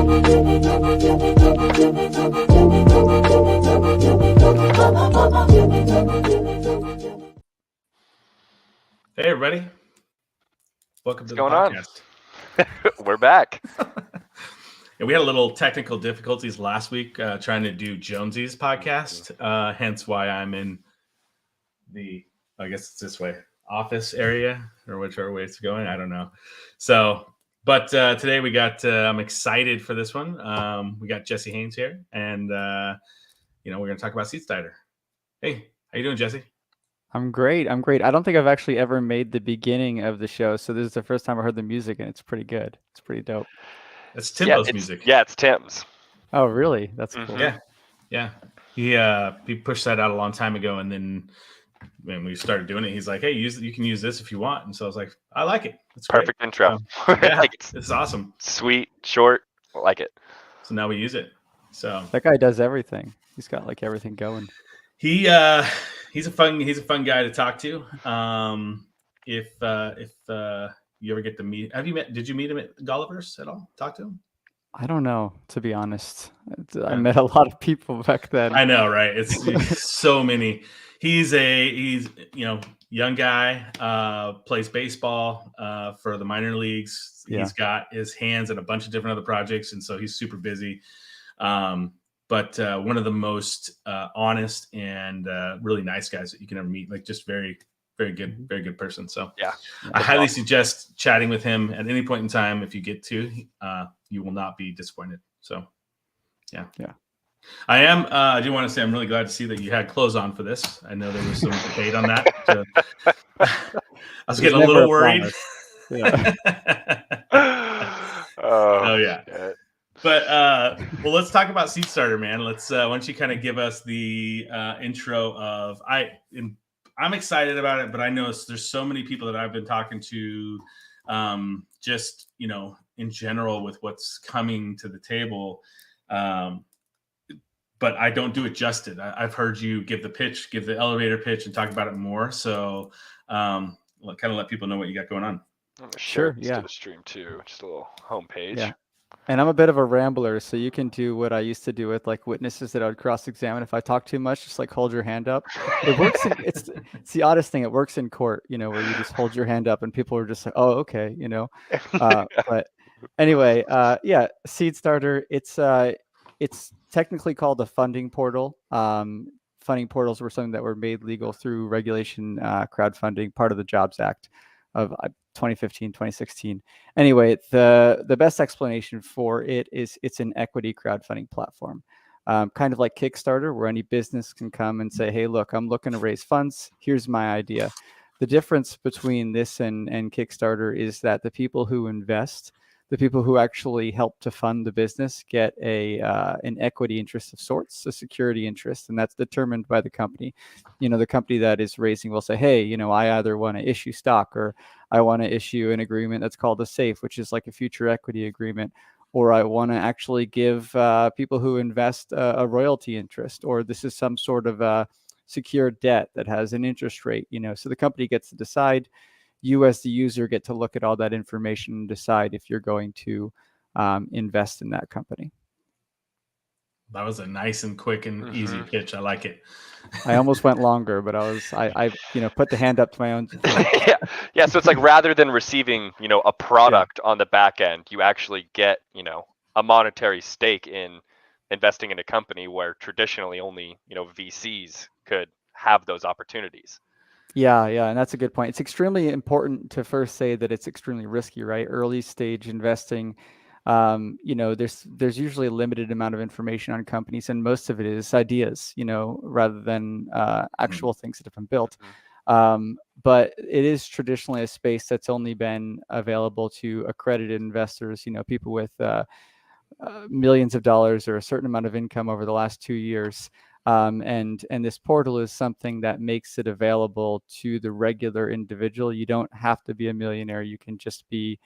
Hey, everybody. Welcome to the going podcast. We're back. Yeah, we had a little technical difficulties last week trying to do Jonesy's podcast, hence why I'm in the, I guess it's this way, office area, or whichever way it's going. I don't know. So, but today we got, I'm excited for this one. We got Jesse Hynes here, and, we're going to talk about Seedstarter. Hey, how you doing, Jesse? I'm great. I don't think I've actually ever made the beginning of the show, so this is the first time I heard the music, and it's pretty good. It's pretty dope. That's Timbo's music. Yeah, it's Tim's. Oh, really? That's cool. Yeah. He pushed that out a long time ago, and then when we started doing it, he's like, "Hey, you can use this if you want." And so I was like, "I like it. It's perfect great. intro. Yeah, it's awesome. Sweet, short. I like it. So now we use it. So that guy does everything. He's got like everything going. He's a fun guy to talk to. If you ever get to meet, did you meet him at Gulliver's at all? Talk to him? I don't know, to be honest. I met a lot of people back then. I know, right? It's so many. He's young guy, plays baseball for the minor leagues. Yeah. He's got his hands in a bunch of different other projects, and so he's super busy. But one of the most honest and really nice guys that you can ever meet. Like, just very, very good person. So yeah, I highly suggest chatting with him at any point in time. If you get to, you will not be disappointed. So yeah. I do want to say I'm really glad to see that you had clothes on for this. I know there was some debate on that. I was getting a little worried. Yeah. Oh yeah. Shit. But well, let's talk about Seedstarter, man. Let's why don't you kind of give us the intro of I'm excited about it, but I know there's so many people that I've been talking to, just in general with what's coming to the table. But I don't do it justice. I've heard you give the elevator pitch, and talk about it more. So kind of let people know what you got going on. Sure. Yeah. To the stream too, just a little homepage. Yeah. And I'm a bit of a rambler, so you can do what I used to do with like witnesses that I would cross-examine. If I talk too much, just like hold your hand up. It works. It's the oddest thing. It works in court, where you just hold your hand up and people are just like, "Oh, okay," But anyway, Seedstarter. It's technically called a funding portal. Funding portals were something that were made legal through regulation, crowdfunding, part of the Jobs Act of 2015, 2016. Anyway, the best explanation for it is it's an equity crowdfunding platform, kind of like Kickstarter, where any business can come and say, "Hey, look, I'm looking to raise funds. Here's my idea." The difference between this and Kickstarter is that the people who invest, the people who actually help to fund the business, get an equity interest of sorts, a security interest, and that's determined by the company. The company that is raising will say, "Hey, I either want to issue stock, or I want to issue an agreement that's called a SAFE, which is like a future equity agreement, or I want to actually give people who invest a royalty interest, or this is some sort of secured debt that has an interest rate." So the company gets to decide. You as the user get to look at all that information and decide if you're going to invest in that company. That was a nice and quick and easy pitch. I like it. I almost went longer, but I put the hand up to my own. Yeah. So it's like, rather than receiving, a product on the back end, you actually get, a monetary stake in investing in a company where traditionally only, VCs could have those opportunities. Yeah, and that's a good point. It's extremely important to first say that it's extremely risky, right? Early stage investing, there's usually a limited amount of information on companies, and most of it is ideas, rather than actual things that have been built. But it is traditionally a space that's only been available to accredited investors, people with millions of dollars or a certain amount of income over the last 2 years. And this portal is something that makes it available to the regular individual. You don't have to be a millionaire. You can just be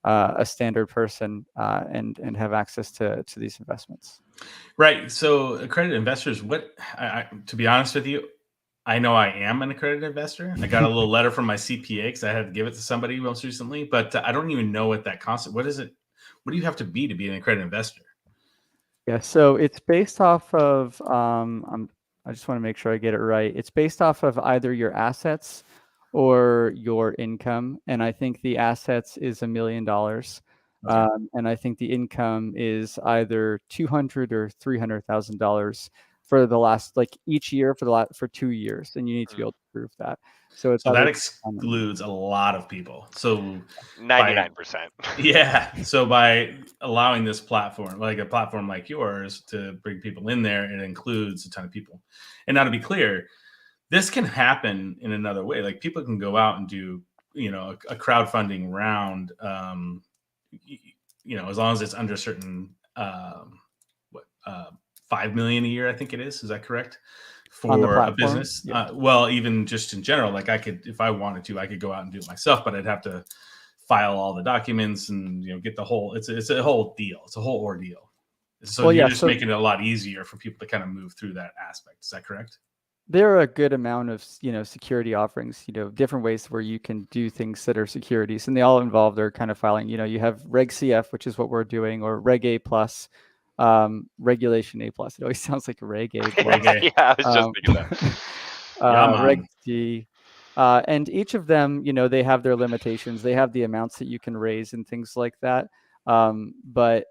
a standard person and have access to these investments. Right. So accredited investors, to be honest with you, I know I am an accredited investor. I got a little letter from my CPA because I had to give it to somebody most recently, but I don't even know what that concept. What is it? What do you have to be an accredited investor? Yeah, so it's based off of I just want to make sure I get it right. It's based off of either your assets or your income, and I think the assets is $1 million, Okay. and I think the income is either $200 or $300,000 for the last, like, each year for 2 years, and you need to be able to prove that. So it's So that either excludes a lot of people. So by 99%. yeah, so by allowing this platform, like a platform like yours, to bring people in there, it includes a ton of people. And now to be clear, this can happen in another way. Like people can go out and do, a crowdfunding round, as long as it's under certain, what, 5 million a year, I think it is. Is that correct? on the For a platform. business? Yeah. Well, even just in general, like I could, if I wanted to, I could go out and do it myself, but I'd have to file all the documents and, get the whole, it's a whole deal. It's a whole ordeal. So Well, you're yeah, just so making it a lot easier for people to kind of move through that aspect. Is that correct? there are a good amount of, security offerings, different ways where you can do things that are securities, and they all involve their kind of filing. You have Reg CF, which is what we're doing, or Reg A plus, Regulation A plus. It always sounds like Reg A plus. Okay. Yeah, I was just Um, thinking that. Yeah, Reg man. D, and each of them, they have their limitations. They have the amounts that you can raise and things like that. But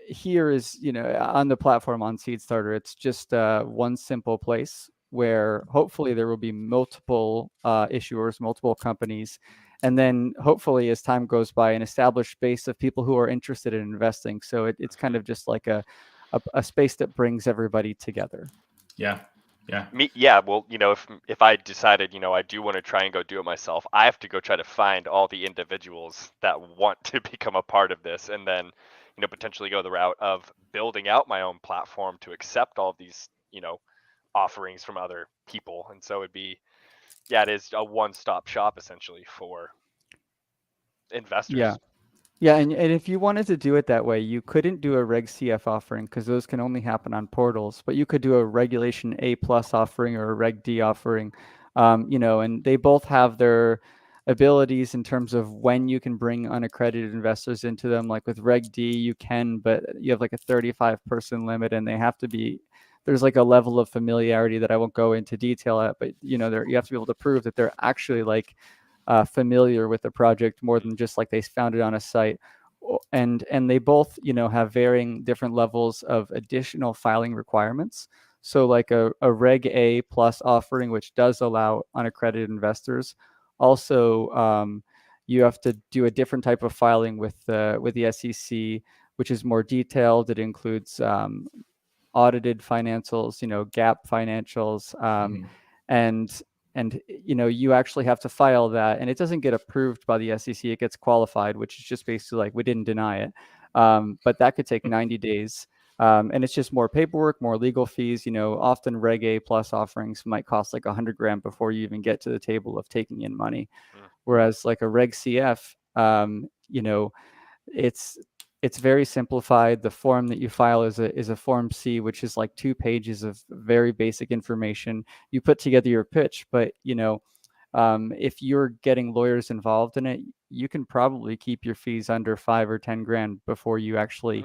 here is, on the platform on Seedstarter, it's just one simple place where hopefully there will be multiple issuers, multiple companies, and then hopefully as time goes by, an established base of people who are interested in investing. So it's kind of just like a space that brings everybody together. Yeah. Yeah. Yeah, well, if I decided, I do want to try and go do it myself, I have to go try to find all the individuals that want to become a part of this, and then, potentially go the route of building out my own platform to accept all of these, offerings from other people. And so it is a one-stop shop essentially for investors. Yeah. Yeah, and if you wanted to do it that way, you couldn't do a Reg CF offering because those can only happen on portals. But you could do a Regulation A plus offering or a Reg D offering, and they both have their abilities in terms of when you can bring unaccredited investors into them. Like with Reg D, you can, but you have like a 35-person limit, and they have to be. There's like a level of familiarity that I won't go into detail at, but you have to be able to prove that they're actually like familiar with the project more than just like they found it on a site. And they both have varying different levels of additional filing requirements. So like a Reg A plus offering, which does allow unaccredited investors, also you have to do a different type of filing with the SEC, which is more detailed. It includes audited financials, GAAP financials, and you actually have to file that, and it doesn't get approved by the SEC. It gets qualified, which is just basically like we didn't deny it, but that could take 90 days, and it's just more paperwork, more legal fees. Often Reg A plus offerings might cost like 100 grand before you even get to the table of taking in money, whereas like a Reg CF, it's very simplified. The form that you file is a Form C, which is like 2 pages of very basic information. You put together your pitch, but if you're getting lawyers involved in it, you can probably keep your fees under 5 or 10 grand before you actually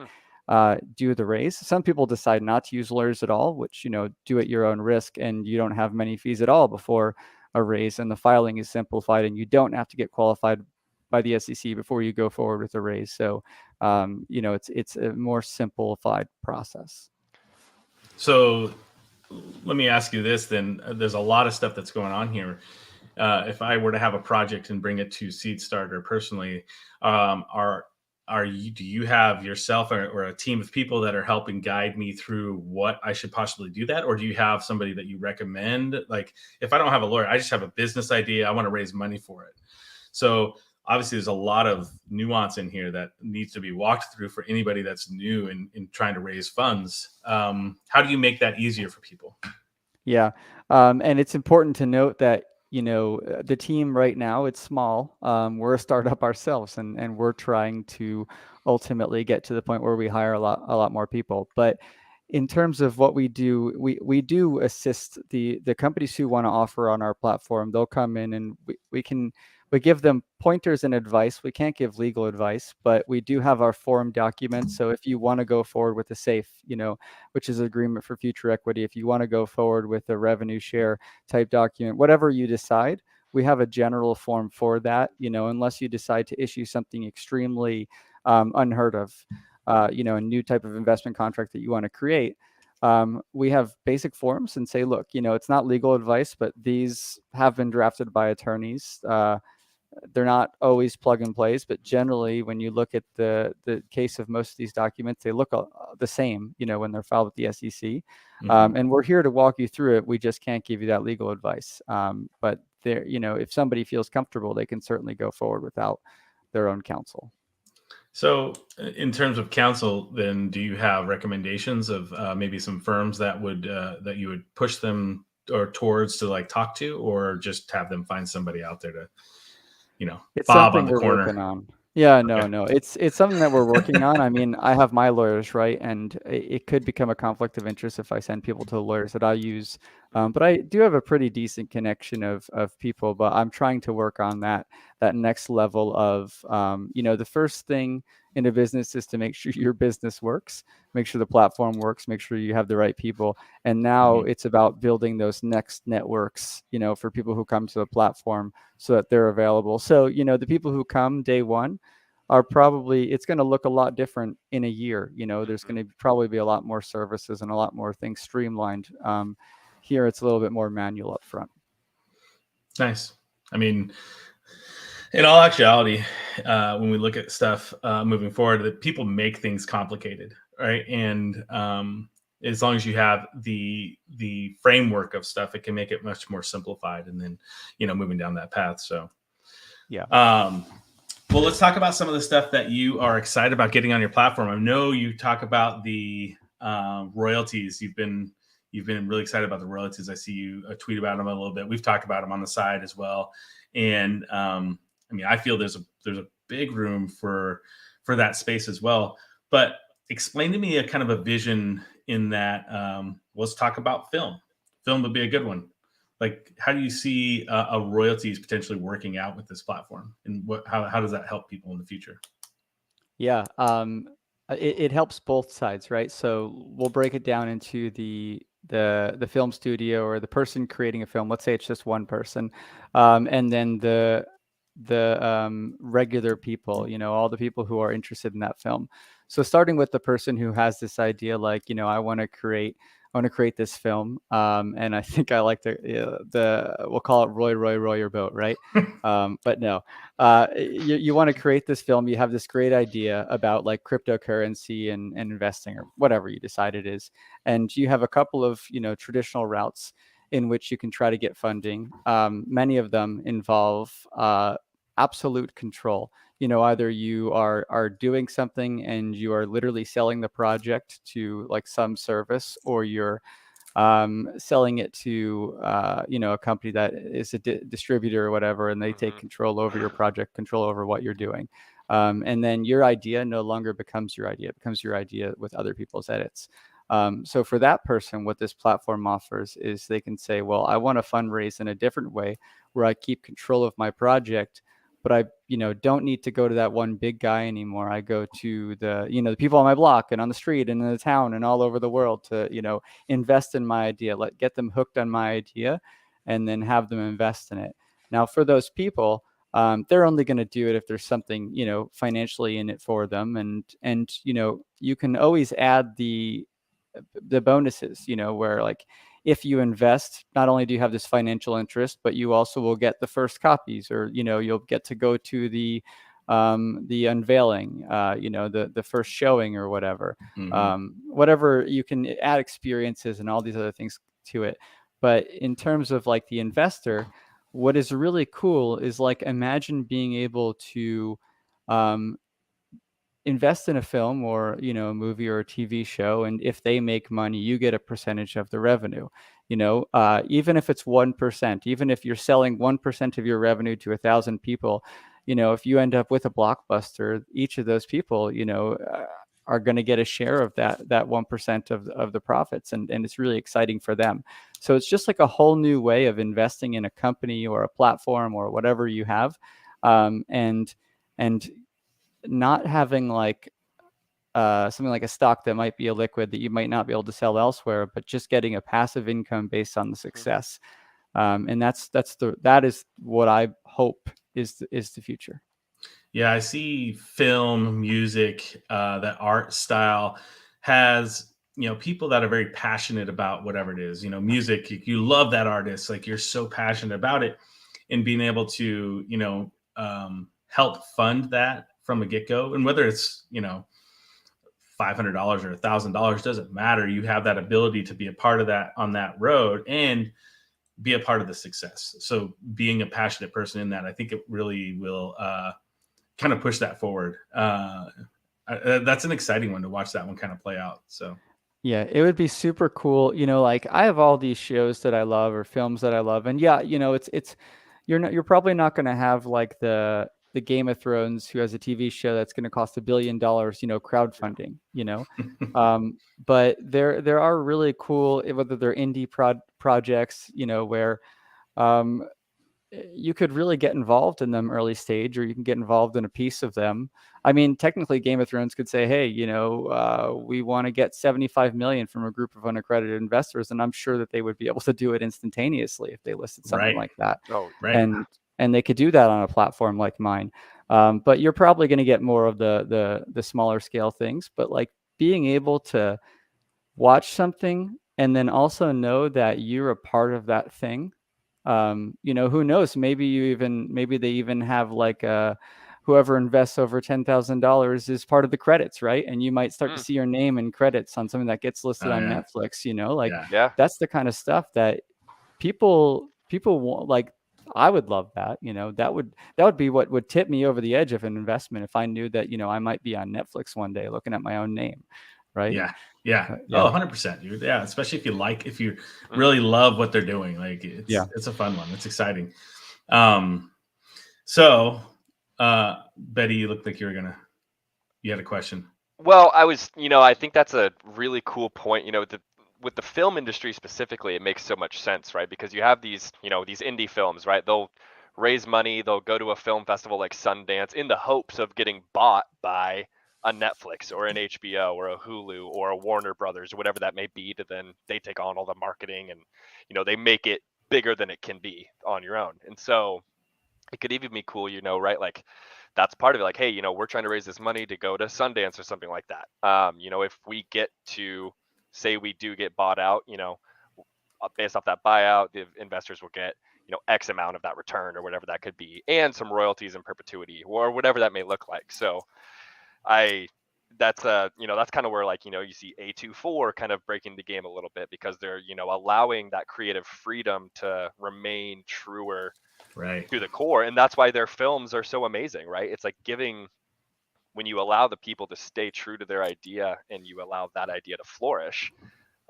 do the raise. Some people decide not to use lawyers at all, which do at your own risk, and you don't have many fees at all before a raise, and the filing is simplified, and you don't have to get qualified by the SEC before you go forward with a raise. So it's a more simplified process. So let me ask you this then. There's a lot of stuff that's going on here. If I were to have a project and bring it to Seedstarter personally, do you have yourself or a team of people that are helping guide me through what I should possibly do that? Or do you have somebody that you recommend? Like if I don't have a lawyer, I just have a business idea. I want to raise money for it. So obviously there's a lot of nuance in here that needs to be walked through for anybody that's new in trying to raise funds. How do you make that easier for people? Yeah. And it's important to note that, the team right now, it's small. We're a startup ourselves, and we're trying to ultimately get to the point where we hire a lot more people. But in terms of what we do, we do assist the companies who want to offer on our platform. They'll come in, and we give them pointers and advice. We can't give legal advice, but we do have our form documents. So if you want to go forward with a SAFE, which is agreement for future equity, if you want to go forward with a revenue share type document, whatever you decide, we have a general form for that, unless you decide to issue something extremely unheard of, a new type of investment contract that you want to create. We have basic forms and say, look, it's not legal advice, but these have been drafted by attorneys. They're not always plug and plays, but generally when you look at the case of most of these documents, they look the same, when they're filed with the SEC. And we're here to walk you through it. We just can't give you that legal advice. But there, if somebody feels comfortable, they can certainly go forward without their own counsel. So in terms of counsel, then do you have recommendations of maybe some firms that would that you would push them or towards to like talk to, or just have them find somebody out there to, It's Bob something on the we're corner? working on. Yeah, Okay. no, it's something that we're working on. I mean, I have my lawyers, right? And it could become a conflict of interest if I send people to the lawyers that I use. But I do have a pretty decent connection of people, but I'm trying to work on that next level of, the first thing in a business is to make sure your business works, make sure the platform works, make sure you have the right people. And now it's about building those next networks, for people who come to the platform so that they're available. So, the people who come day one are probably, it's going to look a lot different in a year. There's going to probably be a lot more services and a lot more things streamlined. Here, it's a little bit more manual up front. Nice. I mean, in all actuality, when we look at stuff moving forward, that people make things complicated, right? And as long as you have the framework of stuff, it can make it much more simplified. And then, moving down that path. So, yeah. Well, let's talk about some of the stuff that you are excited about getting on your platform. I know you talk about the royalties. You've been really excited about the royalties. I see you tweet about them a little bit. We've talked about them on the side as well. And I mean, I feel there's a big room for that space as well. But explain to me a kind of a vision in that. Let's talk about film. Film would be a good one. Like, how do you see a royalties potentially working out with this platform, and how does that help people in the future? Yeah, it helps both sides, right? So we'll break it down into the film studio or the person creating a film. Let's say it's just one person, and then the regular people, all the people who are interested in that film. So starting with the person who has this idea, like, I want to create this film, and I think I like we'll call it Roy Your Boat, right? But no, you want to create this film. You have this great idea about like cryptocurrency and investing or whatever you decide it is, and you have a couple of traditional routes in which you can try to get funding. Many of them involve absolute control. Either you are doing something and you are literally selling the project to like some service, or you're selling it to a company that is a distributor or whatever, and they take control over your project, control over what you're doing. And then your idea no longer becomes your idea. It becomes your idea with other people's edits. So for that person, what this platform offers is they can say, well, I want to fundraise in a different way where I keep control of my project, but I, don't need to go to that one big guy anymore. I go to the people on my block and on the street and in the town and all over the world to, invest in my idea, get them hooked on my idea, and then have them invest in it. Now, for those people, they're only going to do it if there's something, financially in it for them. And you can always add the bonuses, where like if you invest, not only do you have this financial interest, but you also will get the first copies, or you'll get to go to the unveiling, the first showing or whatever. Whatever, you can add experiences and all these other things to it. But in terms of like the investor, what is really cool is like, imagine being able to invest in a film or a movie or a TV show, and if they make money, you get a percentage of the revenue. Even if it's 1%, even if you're selling 1% of your revenue to 1,000 people, if you end up with a blockbuster, each of those people, are going to get a share of that 1% of the profits, and it's really exciting for them. So it's just like a whole new way of investing in a company or a platform or whatever you have, and not having like something like a stock that might be illiquid that you might not be able to sell elsewhere, but just getting a passive income based on the success. And that is what I hope is the future. Yeah, I see film, music, that art style has, people that are very passionate about whatever it is. Music, you love that artist, like you're so passionate about it, and being able to, help fund that from a get-go. And whether it's, $500 or $1,000 doesn't matter. You have that ability to be a part of that on that road and be a part of the success. So being a passionate person in that, I think it really will kind of push that forward. That's an exciting one to watch that one kind of play out. So yeah, it would be super cool. Like I have all these shows that I love or films that I love, and yeah, it's you're probably not going to have like the Game of Thrones, who has a TV show that's going to cost $1 billion, crowdfunding, but there are really cool, whether they're indie projects, where you could really get involved in them early stage, or you can get involved in a piece of them. I mean, technically Game of Thrones could say, hey, we want to get 75 million from a group of unaccredited investors. And I'm sure that they would be able to do it instantaneously if they listed something like that. Oh, right. And they could do that on a platform like mine. But you're probably going to get more of the smaller scale things, but like being able to watch something and then also know that you're a part of that thing. Who knows? Maybe they even have like whoever invests over $10,000 is part of the credits, right? And you might start to see your name in credits on something that gets listed on Netflix. That's the kind of stuff that people want. Like, I would love that. That would be what would tip me over the edge of an investment, if I knew that I might be on Netflix one day looking at my own name, right? Yeah. Oh, 100%, dude. Yeah, especially if you really love what they're doing. Like it's a fun one. It's exciting. So Betty, you looked like you had a question. Well, I think that's a really cool point. With the film industry specifically, it makes so much sense, right? Because you have these indie films, right? They'll raise money, they'll go to a film festival like Sundance in the hopes of getting bought by a Netflix or an HBO or a Hulu or a Warner Brothers or whatever that may be, to then they take on all the marketing and they make it bigger than it can be on your own. And so it could even be cool, right? Like that's part of it. Like, hey, we're trying to raise this money to go to Sundance or something like that. If we get to say we do get bought out, based off that buyout, the investors will get X amount of that return or whatever that could be, and some royalties in perpetuity or whatever that may look like. So that's kind of where you see A24 kind of breaking the game a little bit, because they're allowing that creative freedom to remain truer to the core, and that's why their films are so amazing, right? It's like when you allow the people to stay true to their idea and you allow that idea to flourish,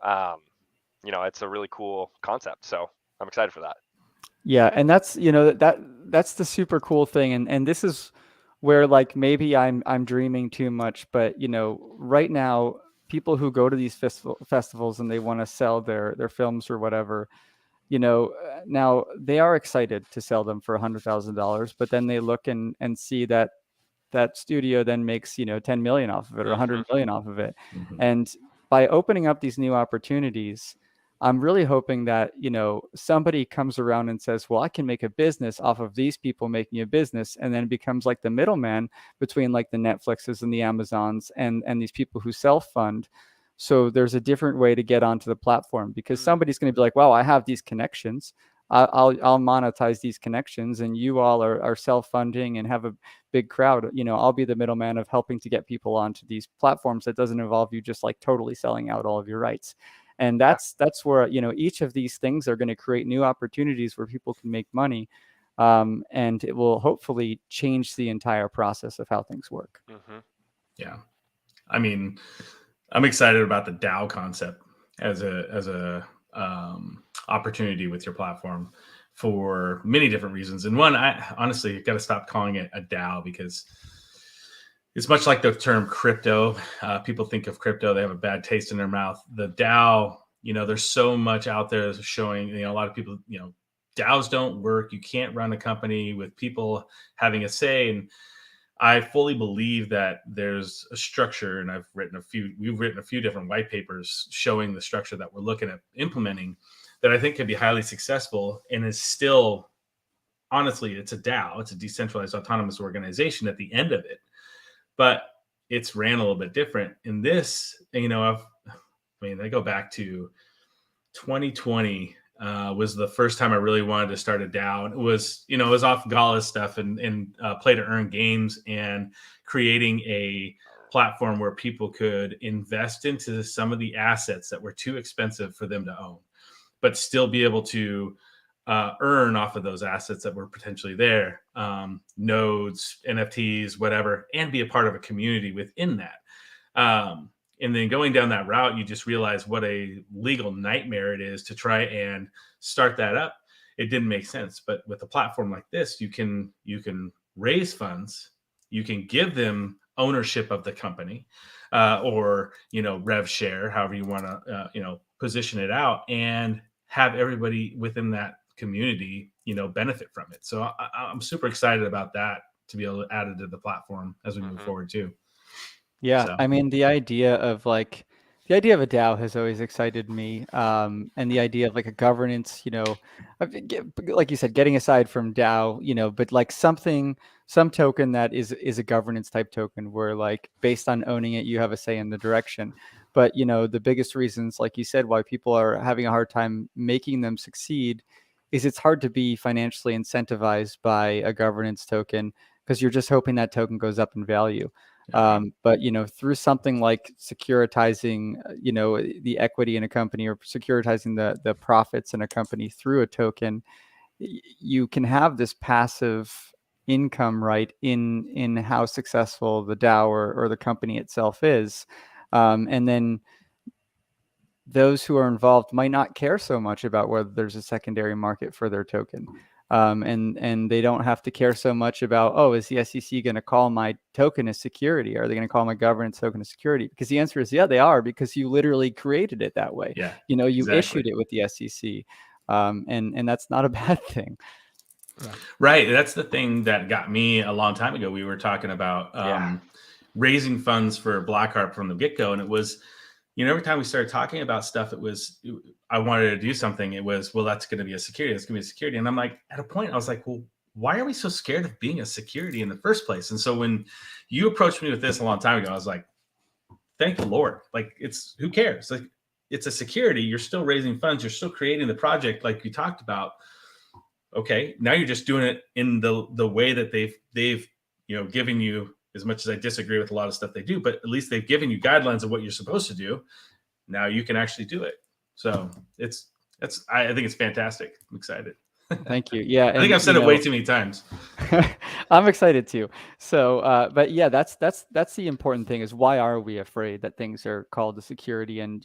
it's a really cool concept. So I'm excited for that. Yeah, and that's that's the super cool thing, and this is where like maybe I'm dreaming too much, but right now people who go to these festivals and they want to sell their films or whatever, now they are excited to sell them for $100,000, but then they look and see that studio then makes 10 million off of it or 100 million off of it. And by opening up these new opportunities, I'm really hoping that somebody comes around and says, well, I can make a business off of these people making a business, and then it becomes like the middleman between like the Netflixes and the Amazons and these people who self-fund. So there's a different way to get onto the platform, because somebody's going to be like, wow, I have these connections. I'll monetize these connections, and you all are self-funding and have a big crowd. I'll be the middleman of helping to get people onto these platforms that doesn't involve you just like totally selling out all of your rights. And that's where, each of these things are going to create new opportunities where people can make money. And it will hopefully change the entire process of how things work. Yeah. I mean, I'm excited about the DAO concept as a opportunity with your platform for many different reasons. And one, I honestly got to stop calling it a DAO, because it's much like the term crypto. People think of crypto, they have a bad taste in their mouth. The DAO, there's so much out there showing, a lot of people, DAOs don't work. You can't run a company with people having a say. And I fully believe that there's a structure, and we've written a few different white papers showing the structure that we're looking at implementing that I think could be highly successful and is still, honestly, it's a DAO. It's a decentralized autonomous organization at the end of it. But it's ran a little bit different in this. I go back to 2020 was the first time I really wanted to start a DAO. It was off Gala's stuff and play to earn games and creating a platform where people could invest into some of the assets that were too expensive for them to own, but still be able to earn off of those assets that were potentially there, nodes, NFTs, whatever, and be a part of a community within that. And then going down that route, you just realize what a legal nightmare it is to try and start that up. It didn't make sense. But with a platform like this, you can raise funds, you can give them ownership of the company, or rev share, however you want to position it out, and have everybody within that community, benefit from it. So I'm super excited about that, to be able to add it to the platform as we move forward too. Yeah, So. I mean, the idea of a DAO has always excited me, and the idea of like a governance, like you said, getting aside from DAO, but like some token that is a governance type token where like based on owning it, you have a say in the direction. But the biggest reasons, like you said, why people are having a hard time making them succeed is it's hard to be financially incentivized by a governance token because you're just hoping that token goes up in value. But through something like securitizing the equity in a company or securitizing the profits in a company through a token, you can have this passive income right in how successful the DAO or the company itself is, and then those who are involved might not care so much about whether there's a secondary market for their token. And they don't have to care so much about, oh, is the SEC going to call my token a security? Are they going to call my governance token a security? Because the answer is, yeah, they are, because you literally created it that way. Yeah, you exactly. Issued it with the SEC. And that's not a bad thing. Yeah. Right. That's the thing that got me a long time ago. We were talking about raising funds for Blackheart from the get-go. And it was, every time we started talking about stuff, I wanted to do something. It was, well, that's going to be a security. That's going to be a security. And I'm like, at a point, I was like, well, why are we so scared of being a security in the first place? And so when you approached me with this a long time ago, I was like, thank the Lord. Like, who cares? Like, it's a security. You're still raising funds. You're still creating the project like you talked about. Okay, now you're just doing it in the way that they've given you. As much as I disagree with a lot of stuff they do, but at least they've given you guidelines of what you're supposed to do. Now you can actually do it. So I think it's fantastic. I'm excited. Thank you. Yeah, I think I've said it way too many times. I'm excited too. So, but yeah, that's the important thing, is why are we afraid that things are called a security? And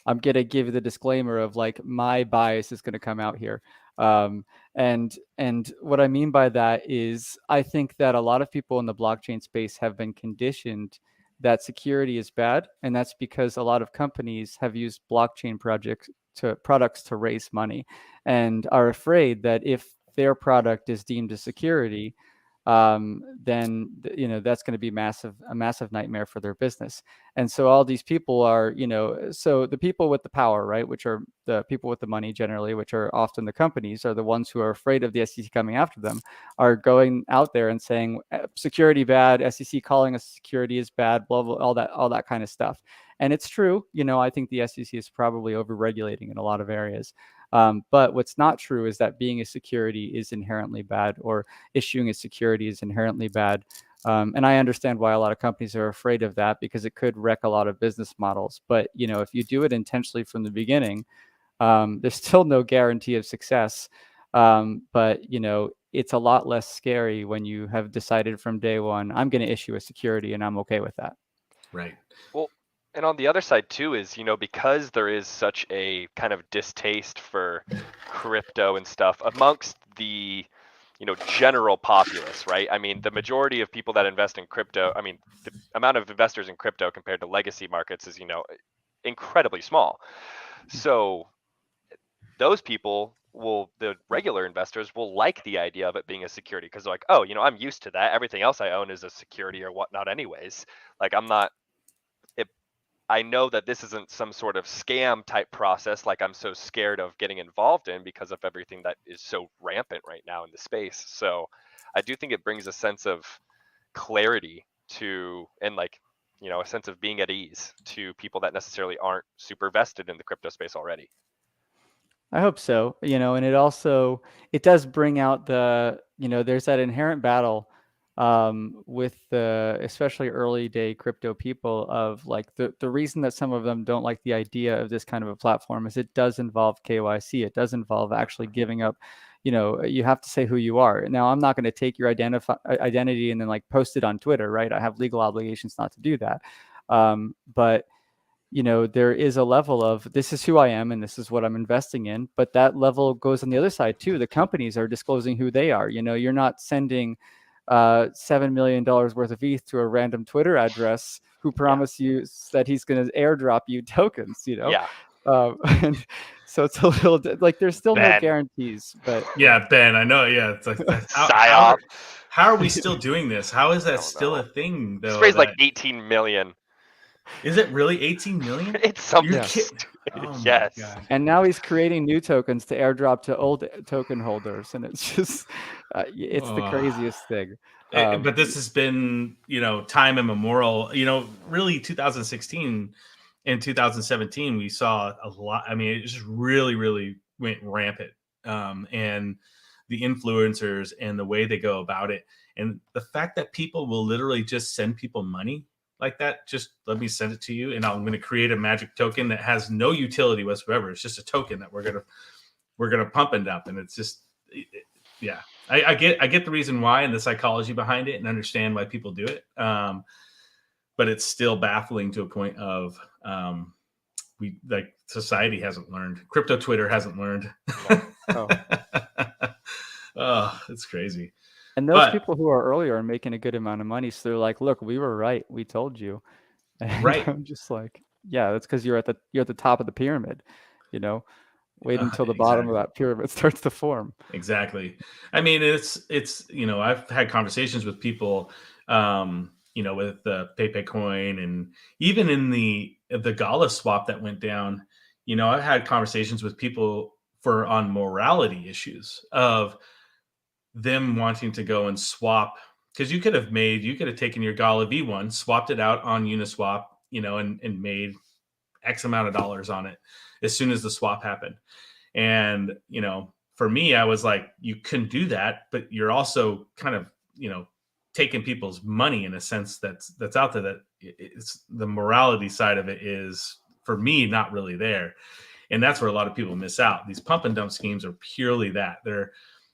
I'm gonna give you the disclaimer of like my bias is gonna come out here. And what I mean by that is I think that a lot of people in the blockchain space have been conditioned that security is bad, and that's because a lot of companies have used blockchain products to raise money, and are afraid that if their product is deemed a security, then that's going to be a massive nightmare for their business. And so all these people are, so the people with the power, right, which are the people with the money generally, which are often the companies, are the ones who are afraid of the SEC coming after them, are going out there and saying security bad, SEC calling us security is bad, blah blah, all that kind of stuff. And it's true, I think the SEC is probably over-regulating in a lot of areas. But what's not true is that being a security is inherently bad, or issuing a security is inherently bad. And I understand why a lot of companies are afraid of that, because it could wreck a lot of business models. But, if you do it intentionally from the beginning, there's still no guarantee of success. But, it's a lot less scary when you have decided from day one, I'm going to issue a security and I'm okay with that. Right. Well, and on the other side too is, because there is such a kind of distaste for crypto and stuff amongst the, general populace, right? I mean, the majority of people that invest in crypto, I mean, the amount of investors in crypto compared to legacy markets is, incredibly small. So those people the regular investors will like the idea of it being a security because they're like, oh, I'm used to that. Everything else I own is a security or whatnot anyways. Like I know that this isn't some sort of scam type process like I'm so scared of getting involved in because of everything that is so rampant right now in the space. So I do think it brings a sense of clarity and a sense of being at ease to people that necessarily aren't super vested in the crypto space already. I hope so, and it does bring out there's that inherent battle with the especially early day crypto people of like the reason that some of them don't like the idea of this kind of a platform is it does involve KYC. It does involve actually giving up, you have to say who you are. Now, I'm not going to take your identity and then like post it on Twitter, right? I have legal obligations not to do that. But there is a level of this is who I am and this is what I'm investing in. But that level goes on the other side too. The companies are disclosing who they are. You're not sending $7 million worth of ETH to a random Twitter address who promise you that he's going to airdrop you tokens, Yeah. And so it's a little like there's still no Ben. guarantees, but Yeah, Ben, I know. Yeah, it's like Psyop. how are we still doing this? How is I that don't still know. a thing though? It's raised like 18 million. Is it really 18 million? It's something You're Yes. kidding. Oh my Yes. God. And now he's creating new tokens to airdrop to old token holders, and it's just it's the craziest thing. But this has been, time immemorial. Really 2016 and 2017, we saw a lot. I mean, it just really, really went rampant. And the influencers and the way they go about it. And the fact that people will literally just send people money like that, just let me send it to you, and I'm going to create a magic token that has no utility whatsoever. It's just a token that we're gonna pump and dump, and it's just, yeah. I get the reason why and the psychology behind it, and understand why people do it. But it's still baffling to a point of society hasn't learned. Crypto Twitter hasn't learned. Oh. Oh, it's crazy. And those people who are earlier are making a good amount of money, so they're like, "Look, we were right. We told you." And right. I'm just like, "Yeah, that's because you're at the top of the pyramid. Wait until the bottom of that pyramid starts to form." Exactly. I mean, it's I've had conversations with people, with the PayPay coin, and even in the Gala swap that went down. I've had conversations with people on morality issues of them wanting to go and swap, because you could have taken your Gala V1, swapped it out on Uniswap, and made X amount of dollars on it as soon as the swap happened. And, for me, I was like, you can do that, but you're also kind of, taking people's money in a sense that's out there, that it's the morality side of it is, for me, not really there. And that's where a lot of people miss out. These pump and dump schemes are purely that.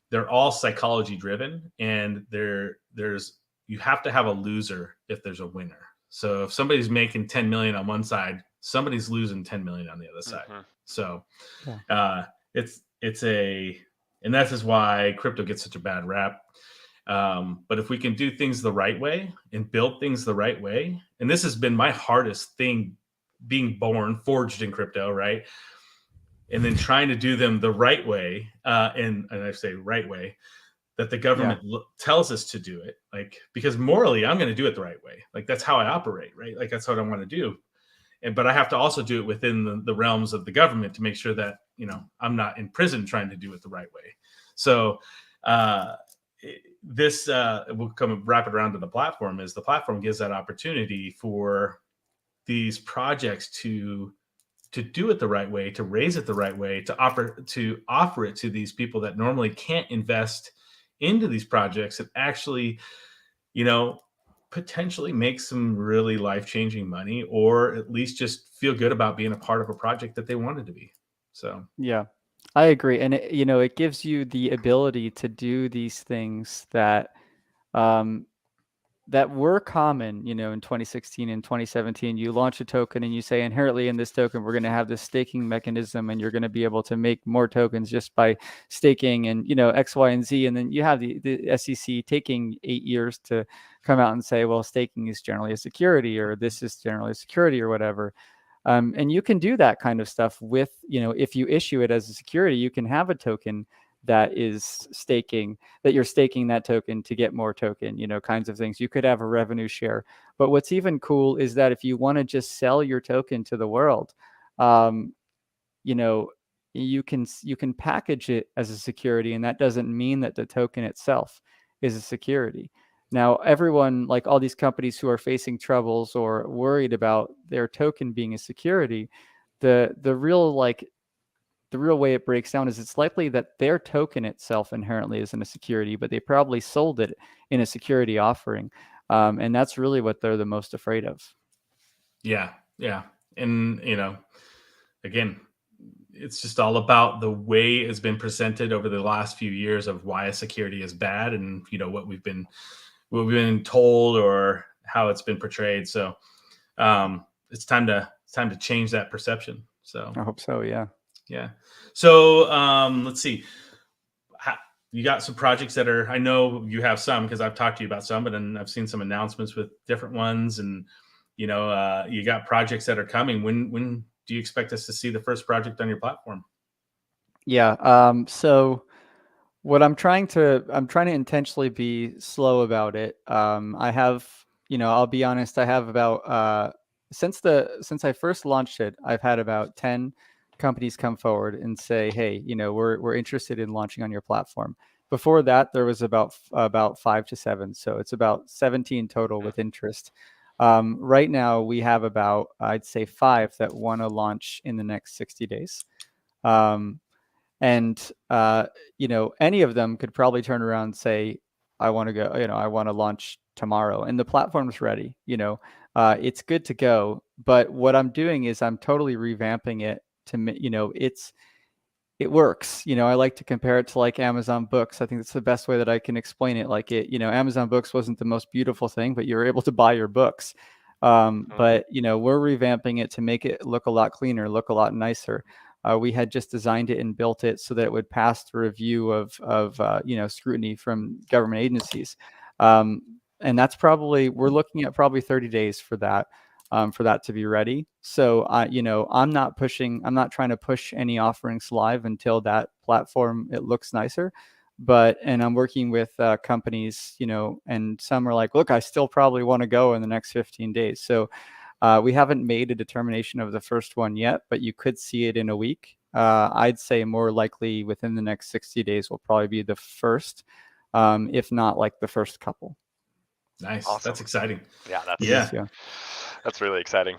They're all psychology driven, and you have to have a loser if there's a winner. So if somebody's making 10 million on one side, somebody's losing 10 million on the other side. Mm-hmm. So Yeah. and that's just why crypto gets such a bad rap. But if we can do things the right way and build things the right way, and this has been my hardest thing, being forged in crypto, right? And then trying to do them the right way, and I say right way, that the government tells us to do it, like, because morally I'm going to do it the right way. Like, that's how I operate, right? Like, that's what I want to do. But I have to also do it within the realms of the government to make sure that, I'm not in prison trying to do it the right way. So this will come wrap it around to the platform, is the platform gives that opportunity for these projects to do it the right way, to raise it the right way, to offer it to these people that normally can't invest into these projects, and actually, potentially make some really life-changing money, or at least just feel good about being a part of a project that they wanted to be. So yeah, I agree. And it gives you the ability to do these things that that were common, you know, in 2016 and 2017. You launch a token and you say inherently in this token, we're going to have this staking mechanism and you're going to be able to make more tokens just by staking and, you know, X, Y, and Z. And then you have the SEC taking 8 years to come out and say, well, staking is generally a security, or this is generally a security, or whatever. And you can do that kind of stuff with, you know, if you issue it as a security, you can have a token that is staking, that you're staking that token to get more token, you know, kinds of things. You could have a revenue share. But what's even cool is that if you want to just sell your token to the world, you know, you can package it as a security, and that doesn't mean that the token itself is a security. Now, everyone, like all these companies who are facing troubles or worried about their token being a security, the real way it breaks down is it's likely that their token itself inherently isn't a security, but they probably sold it in a security offering. And that's really what they're the most afraid of. Yeah. Yeah. And, you know, again, it's just all about the way it's been presented over the last few years of why a security is bad, and, you know, what we've been told or how it's been portrayed. So it's time to change that perception. So I hope so. Yeah. Yeah. So let's see. You got some projects that are, I know you have some because I've talked to you about some, but then I've seen some announcements with different ones, and, you know, you got projects that are coming. When do you expect us to see the first project on your platform? Yeah. So what I'm trying to intentionally be slow about it. I have, you know, I'll be honest, I have about since I first launched it, I've had about 10 companies come forward and say, hey, you know, we're interested in launching on your platform. Before that, there was about 5 to 7, so it's about 17 total with interest. Right now, we have about, I'd say, 5 that want to launch in the next 60 days. And you know, any of them could probably turn around and say, I want to go, you know, I want to launch tomorrow, and the platform's ready. You know, it's good to go. But what I'm doing is I'm totally revamping it to, you know, it works. You know, I like to compare it to like Amazon Books. I think that's the best way that I can explain it. Like, it, you know, Amazon Books wasn't the most beautiful thing, but you were able to buy your books. But, you know, we're revamping it to make it look a lot cleaner, look a lot nicer. We had just designed it and built it so that it would pass the review of you know, scrutiny from government agencies. And that's probably, we're looking at probably 30 days for that to be ready. So, you know, I'm not trying to push any offerings live until that platform, it looks nicer. And I'm working with companies, you know, and some are like, look, I still probably want to go in the next 15 days. So we haven't made a determination of the first one yet, but you could see it in a week. I'd say more likely within the next 60 days will probably be the first, if not like the first couple. Nice. Awesome. That's exciting. Yeah, that's really exciting.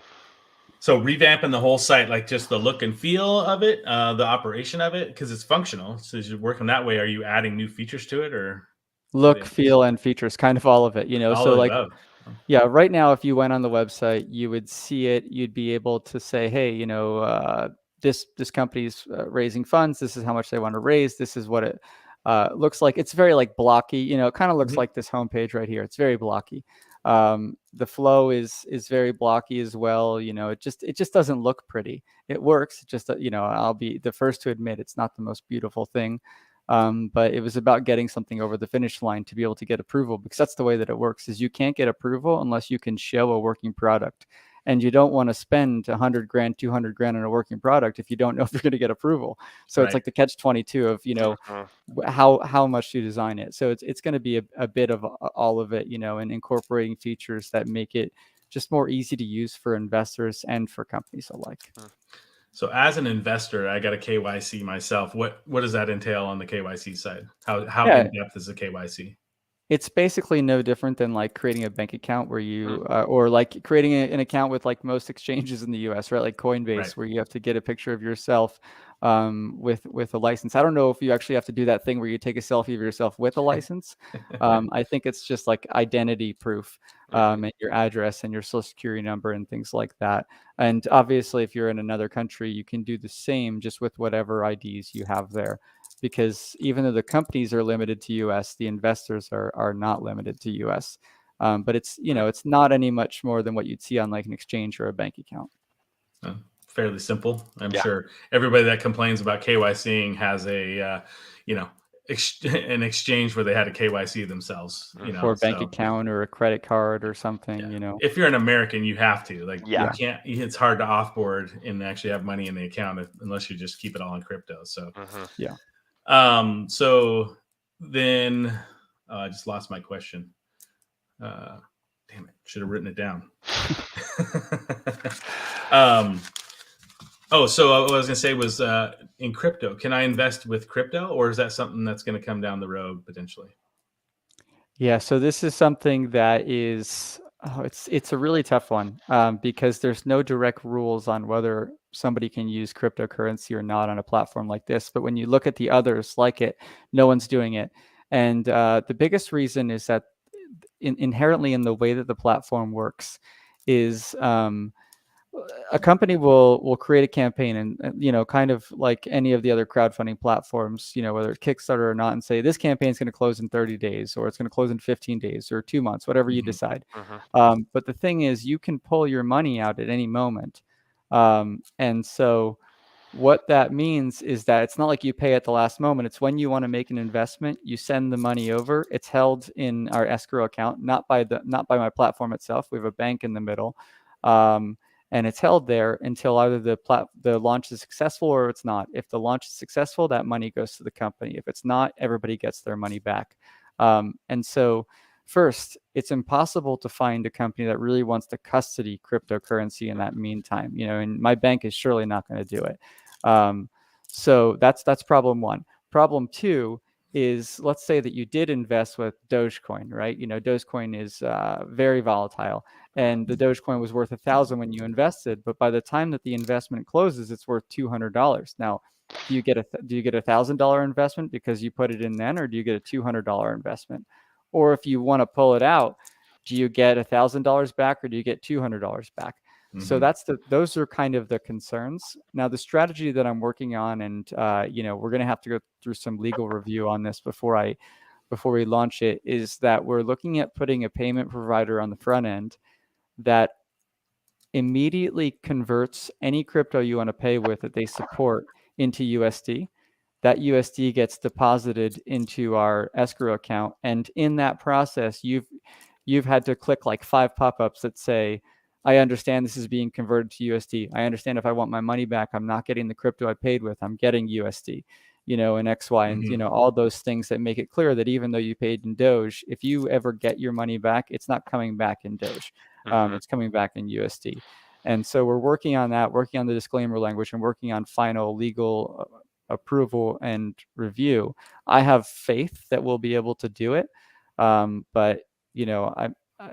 So revamping the whole site, like just the look and feel of it, the operation of it, because it's functional. So as you're working that way, are you adding new features to it, or look, feel, and features, kind of all of it, you know? all So of the like, above? yeah, right now, if you went on the website, you would see it. You'd be able to say, hey, you know, this company's raising funds. This is how much they want to raise. This is what it looks like. It's very like blocky, you know, it kind of looks like this homepage right here. It's very blocky. The flow is very blocky as well. You know, it just doesn't look pretty. It works. It just, you know, I'll be the first to admit it's not the most beautiful thing. But it was about getting something over the finish line to be able to get approval, because that's the way that it works, is you can't get approval unless you can show a working product. And you don't want to spend 100 grand, 200 grand on a working product if you don't know if you're going to get approval. So it's like the catch-22 of, you know, how much do you design it? So it's going to be a bit of all of it, you know, and incorporating features that make it just more easy to use for investors and for companies alike. So as an investor, I got a KYC myself. What does that entail on the KYC side? How in depth is the KYC? It's basically no different than like creating a bank account where you, or like creating an account with like most exchanges in the US, right? Like Coinbase, where you have to get a picture of yourself with a license. I don't know if you actually have to do that thing where you take a selfie of yourself with a license. I think it's just like identity proof, and your address and your social security number and things like that. And obviously, if you're in another country, you can do the same just with whatever IDs you have there. Because even though the companies are limited to US, the investors are not limited to US. But it's, it's not any much more than what you'd see on like an exchange or a bank account. Fairly simple. I'm Yeah. sure everybody that complains about KYCing has a, an exchange where they had a KYC themselves, Or a bank account or a credit card or something, If you're an American, you have to, like, Yeah. you can't, it's hard to offboard and actually have money in the account unless you just keep it all in crypto. So, Yeah. So then I just lost my question. Damn it. Should have written it down. So what I was going to say was in crypto, can I invest with crypto, or is that something that's going to come down the road potentially? Yeah, so this is something that is, it's a really tough one because there's no direct rules on whether somebody can use cryptocurrency or not on a platform like this. But when you look at the others like it, no one's doing it. And the biggest reason is that inherently in the way that the platform works is a company will create a campaign and kind of like any of the other crowdfunding platforms, whether it's Kickstarter or not, and say this campaign is going to close in 30 days or it's going to close in 15 days or 2 months, whatever you decide. But the thing is, you can pull your money out at any moment. And so what that means is that it's not like you pay at the last moment. It's when you want to make an investment, you send the money over. It's held in our escrow account, not by my platform itself. We have a bank in the middle. And it's held there until either the launch is successful or it's not. If the launch is successful, that money goes to the company. If it's not, everybody gets their money back. And so first, it's impossible to find a company that really wants to custody cryptocurrency in that meantime, and my bank is surely not going to do it. So that's problem one. Problem two is, let's say that you did invest with Dogecoin, right? Dogecoin is very volatile, and the Dogecoin was worth 1,000 when you invested, but by the time that the investment closes, it's worth $200. Now, do you get a $1,000 investment because you put it in then, or do you get a $200 investment? Or if you want to pull it out, do you get $1,000 back or do you get $200 back? So those are kind of the concerns. Now, the strategy that I'm working on, and we're going to have to go through some legal review on this before we launch it, is that we're looking at putting a payment provider on the front end that immediately converts any crypto you want to pay with that they support into USD. That USD gets deposited into our escrow account, and in that process, you've had to click like 5 pop-ups that say, I understand this is being converted to USD. I understand if I want my money back, I'm not getting the crypto I paid with, I'm getting USD, and X, Y, and all those things that make it clear that even though you paid in Doge, if you ever get your money back, it's not coming back in Doge. It's coming back in USD. And so we're working on that, working on the disclaimer language, and working on final legal approval and review. I have faith that we'll be able to do it. But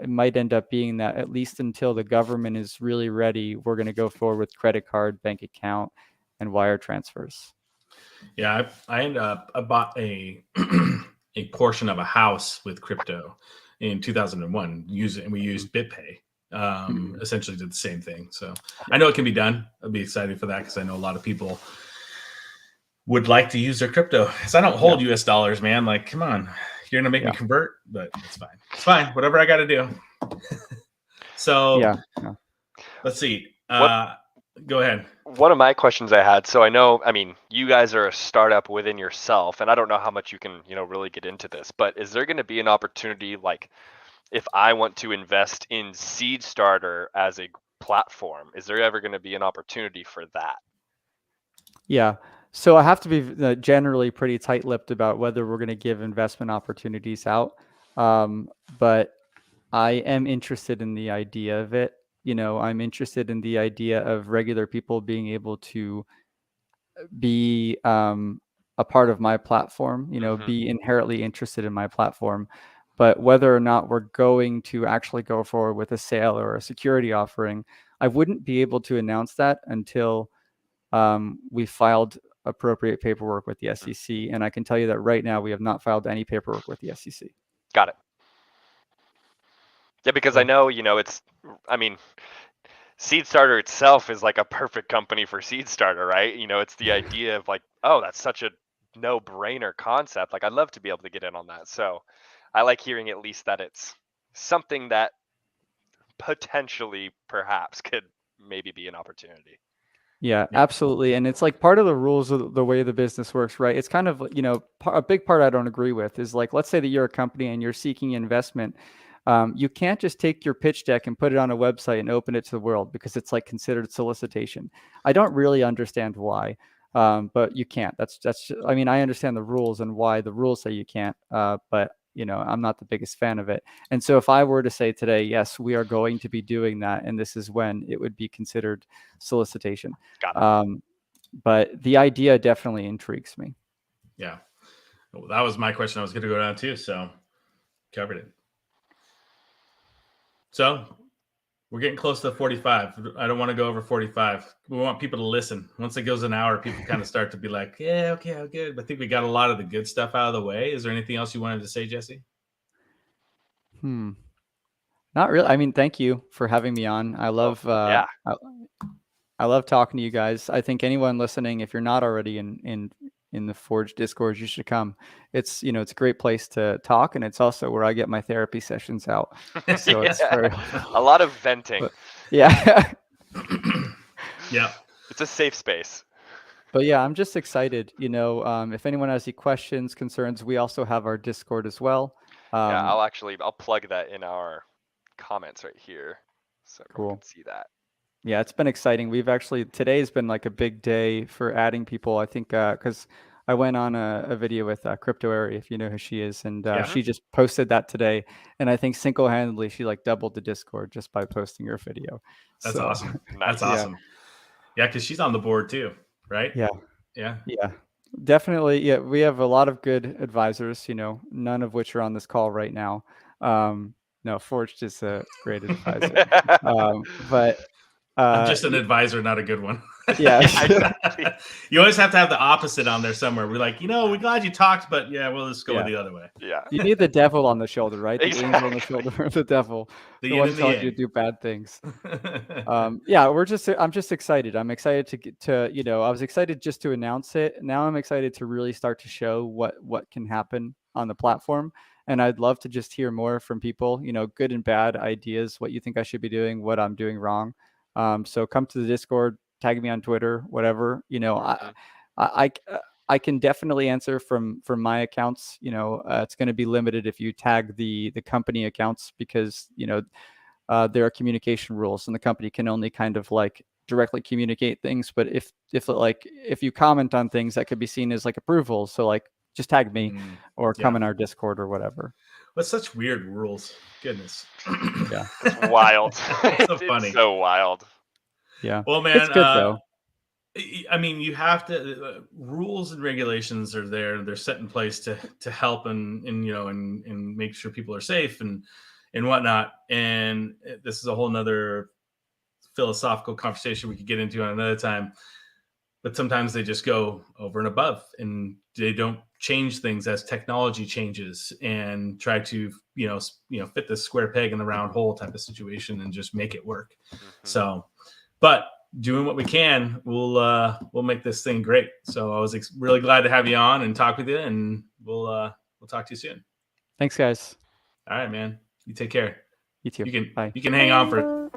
it might end up being that at least until the government is really ready, we're going to go forward with credit card, bank account, and wire transfers. Yeah, I bought a a portion of a house with crypto in 2001. We used BitPay. Essentially did the same thing. So I know it can be done. I'll be excited for that because I know a lot of people would like to use their crypto. Because I don't hold US dollars, man. Like, come on. You're going to make me convert, but it's fine. It's fine. Whatever I got to do. So let's see. Go ahead. One of my questions I had, so you guys are a startup within yourself, and I don't know how much you can, really get into this, but is there going to be an opportunity, like if I want to invest in Seedstarter as a platform, is there ever going to be an opportunity for that? Yeah. So I have to be generally pretty tight-lipped about whether we're going to give investment opportunities out. But I am interested in the idea of it. I'm interested in the idea of regular people being able to be a part of my platform, be inherently interested in my platform. But whether or not we're going to actually go forward with a sale or a security offering, I wouldn't be able to announce that until we filed appropriate paperwork with the SEC. And I can tell you that right now we have not filed any paperwork with the SEC. Got it. Yeah, because I know, Seedstarter itself is like a perfect company for Seedstarter, right? It's the idea of like, oh, that's such a no-brainer concept. Like, I'd love to be able to get in on that. So I like hearing at least that it's something that potentially perhaps could maybe be an opportunity. Yeah, absolutely. And it's like part of the rules of the way the business works, right? It's kind of, a big part I don't agree with is like, let's say that you're a company and you're seeking investment. You can't just take your pitch deck and put it on a website and open it to the world because it's like considered solicitation. I don't really understand why, but you can't. I mean, I understand the rules and why the rules say you can't, but I'm not the biggest fan of it. And so if I were to say today, yes, we are going to be doing that, and this is when, it would be considered solicitation. Got it. But the idea definitely intrigues me. Yeah. Well, that was my question I was going to go down to, so covered it. So we're getting close to 45. I don't want to go over 45. We want people to listen. Once it goes an hour, people kind of start to be like, yeah, okay, I'm good. I think we got a lot of the good stuff out of the way. Is there anything else you wanted to say, Jesse? Not really. I mean, thank you for having me on. I love, I love talking to you guys. I think anyone listening, if you're not already in the Forge Discord, you should come. It's, it's a great place to talk, and it's also where I get my therapy sessions out. So it's very a lot of venting. But, yeah. Yeah. It's a safe space. But yeah, I'm just excited. If anyone has any questions, concerns, we also have our Discord as well. Yeah, I'll plug that in our comments right here so everyone can see that. Yeah, it's been exciting. Today's been like a big day for adding people. I think because I went on a video with Crypto Airy, if you know who she is, and she just posted that today. And I think single-handedly she like doubled the Discord just by posting her video. That's awesome. That's awesome. Yeah, because she's on the board too, right? Yeah, definitely. Yeah, we have a lot of good advisors. None of which are on this call right now. No, Forged is a great advisor, but. I'm just an advisor, not a good one. Yeah. You always have to have the opposite on there somewhere. We're like, we're glad you talked, but we'll just go the other way. Yeah. You need the devil on the shoulder, right? The angel on the shoulder of the devil. The one telling you to do bad things. I'm just excited. I'm excited to I was excited just to announce it. Now I'm excited to really start to show what can happen on the platform. And I'd love to just hear more from people, good and bad ideas, what you think I should be doing, what I'm doing wrong. So come to the Discord, tag me on Twitter, whatever. I can definitely answer from my accounts. It's going to be limited if you tag the company accounts because there are communication rules, and the company can only kind of like directly communicate things. But if you comment on things, that could be seen as like approval. So like just tag me or come in our Discord or whatever. But such weird rules. Goodness. Yeah. It's wild. It's so funny. It's so wild. Yeah. Well, man, it's good though. I mean, you have to rules and regulations are there. They're set in place to help and make sure people are safe and whatnot. And this is a whole nother philosophical conversation we could get into on another time. But sometimes they just go over and above, and they don't change things as technology changes and try to fit the square peg in the round hole type of situation and just make it work. So, but doing what we can, we'll make this thing great. So I was really glad to have you on and talk with you, and we'll talk to you soon. Thanks, guys. All right, man. You take care. You too. Bye. You can hang on for.